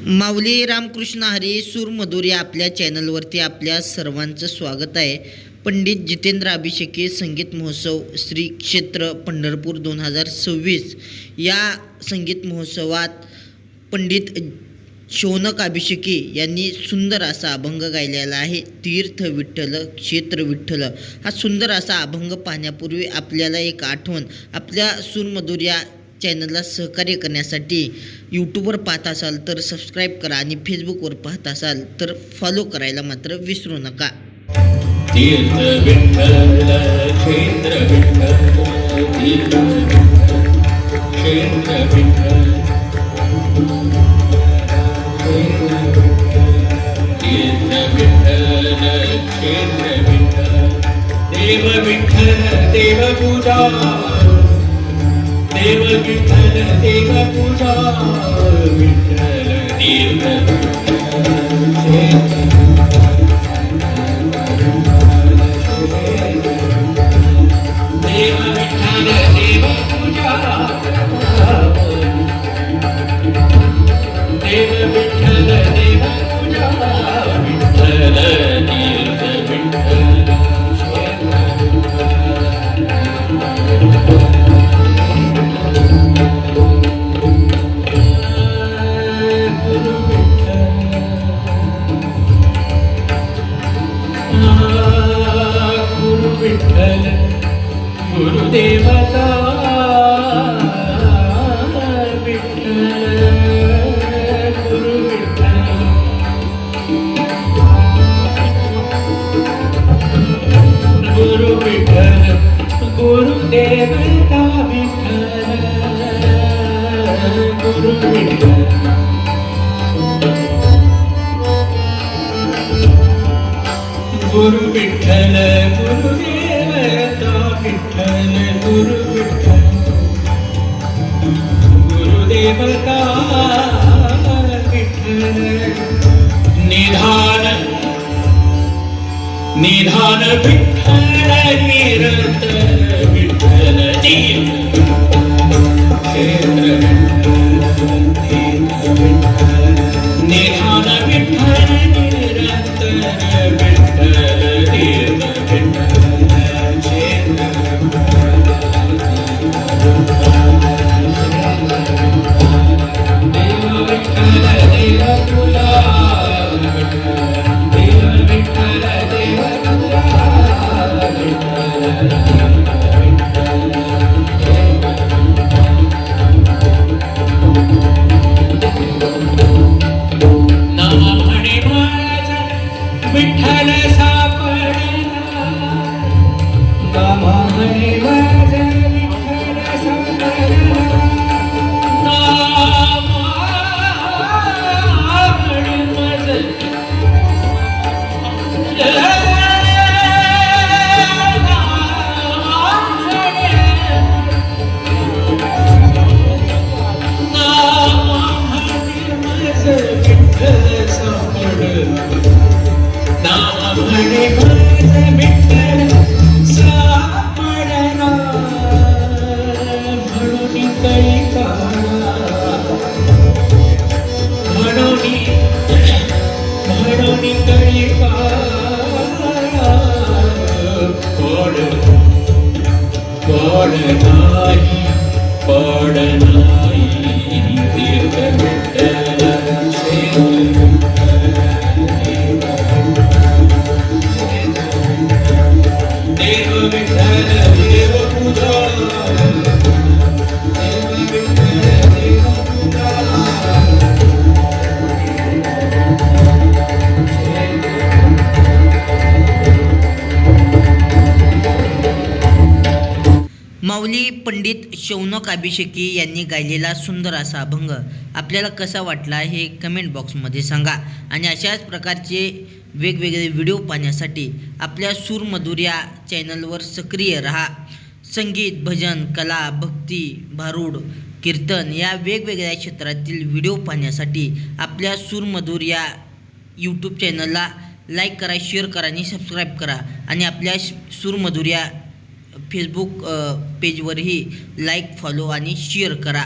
माऊली रामकृष्ण हरी सूरमधुर या आपल्या चॅनलवरती आपल्या सर्वांचं स्वागत आहे. पंडित जितेंद्र अभिषेकी संगीत महोत्सव श्री क्षेत्र पंढरपूर 2026 या संगीत महोत्सवात पंडित शौनक अभिषेकी यांनी सुंदर असा अभंग गायलेला आहे. तीर्थ विठ्ठल क्षेत्र विठ्ठल हा सुंदर असा अभंग पाहण्यापूर्वी आपल्याला एक आठवण, आपल्या सूरमधुर या चॅनलला सहकार्य करण्यासाठी यूट्यूबवर पाहत असाल तर सबस्क्राईब करा आणि फेसबुकवर पाहत असाल तर फॉलो करायला मात्र विसरू नका. तीर्थ विठ्ठल क्षेत्र विठ्ठल तीर्थ क्षेत्र विठ्ठल तीर्थ विठ्ठल क्षेत्र विठ्ठल देव विठ्ठल देव पूजा देव विठ्ठल देव पूजा विठ्ठल तीर्थ देव विठ्ठल देव पूजा देव विठ्ठल देव पूजा विठ्ठल तीर्थ विठ्ठल विठ्ठल गुरुदेवता विठ्ठल गुरु विठ्ठल गुरु विठ्ठल गुरुदेवता विठ्ठल गुरु विठ्ठल गुरु विठ्ठल गुरुदेवता विठ्ठल गुरु विठ्ठल गुरुदेवता विठ्ठल निधान निधान विठ्ठल निरंतर विठ्ठल जीव क्षेत्र निधान विठ्ठल निरंतर विठ्ठल देव विठ्ठल क्षेत्र देव विठ्ठल देव पूजा देव विठ्ठल देव पूजा विठ्ठल सापडला नामा म्हणे माझा विठ्ठल सापडला नामा म्हणे माझा विठ्ठल सापडला म्हणे माझा विठ्ठल सापडला म्हणून काही काढा म्हणून काही काढा पड नाही पड नाही तीर्थ विठ्ठल देव विठ्ठल देव पूजा देव विठ्ठल देव पूजा माऊली पंडित शौनक अभिषेकी यांनी गायलेला सुंदर असा अभंग आपल्याला कसा वाटला हे कमेंट बॉक्समध्ये सांगा. आणि अशाच प्रकारचे वेगवेगळे व्हिडिओ पाहण्यासाठी आपल्या सूरमधुर या चॅनलवर सक्रिय रहा. संगीत, भजन, कला, भक्ती, भारूड, कीर्तन या वेगवेगळ्या क्षेत्रातील व्हिडिओ पाहण्यासाठी आपल्या सूरमधुर या यूट्यूब चॅनलला लाईक करा, शेअर करा आणि सबस्क्राईब करा. आणि आपल्या सूरमधुर या फेसबुक पेजवरही लाईक, फॉलो आणि शेअर करा.